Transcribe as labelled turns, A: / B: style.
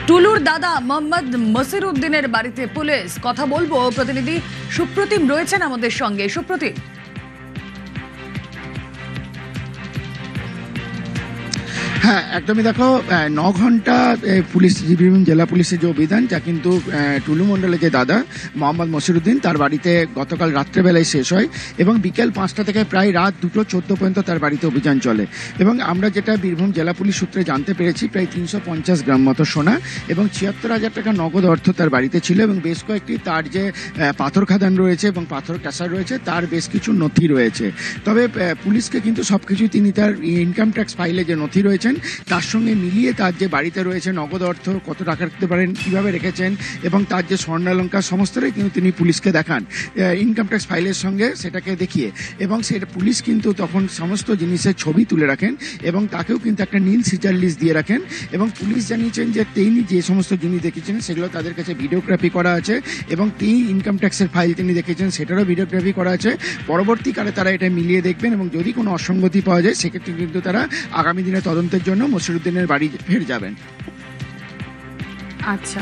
A: টুলুর দাদা মোহাম্মদ মসিরউদ্দিনের বাড়িতে পুলিশ। কথা বলবো, প্রতিনিধি সুপ্রতিম রয়েছেন আমাদের সঙ্গে। সুপ্রতিম,
B: হ্যাঁ, একদমই। দেখো, 9 ঘন্টা পুলিশ, জেলা পুলিশের যে অভিযান, যা কিন্তু টুলু মণ্ডলের যে দাদা মোহাম্মদ মসিরউদ্দিন তার বাড়িতে গতকাল রাত্রেবেলায় শেষ হয় এবং বিকেল 5টা থেকে প্রায় রাত 2:14 পর্যন্ত তার বাড়িতে অভিযান চলে। এবং আমরা যেটা বীরভূম জেলা পুলিশ সূত্রে জানতে পেরেছি, প্রায় 350 গ্রাম মতো সোনা এবং 76,000 টাকা নগদ অর্থ তার বাড়িতে ছিল এবং বেশ কয়েকটি তার যে পাথর খাদান রয়েছে এবং পাথর ক্যাসার রয়েছে তার বেশ কিছু নথি রয়েছে। তবে পুলিশকে কিন্তু সবকিছুই তিনি তার ইনকাম ট্যাক্স ফাইলে যে নথি রয়েছেন তার সঙ্গে মিলিয়ে তার যে বাড়িতে রয়েছে নগদ অর্থ কত টাকা রাখতে পারেন, কিভাবে রেখেছেন এবং তার যে স্বর্ণালঙ্কার সমস্তটাই কিন্তু তিনি পুলিশকে দেখান ইনকাম ট্যাক্স ফাইলের সঙ্গে সেটাকে দেখিয়ে। এবং সেটা পুলিশ কিন্তু তখন সমস্ত জিনিসের ছবি তুলে রাখেন এবং তাকেও কিন্তু একটা নীল সিজার লিস্ট দিয়ে রাখেন। এবং পুলিশ জানিয়েছেন যে তিনি যে সমস্ত জিনিস দেখেছেন সেগুলো তাদের কাছে ভিডিওগ্রাফি করা আছে এবং তিনি ইনকাম ট্যাক্সের ফাইল তিনি দেখেছেন সেটারও ভিডিওগ্রাফি করা আছে। পরবর্তীকালে তারা এটা মিলিয়ে দেখবেন এবং যদি কোনো অসঙ্গতি পাওয়া যায় সেক্ষেত্রে কিন্তু তারা আগামী দিনে তদন্তের জন্য মসিরউদ্দিনের বাড়ি ফিরে যাবেন।
A: আচ্ছা।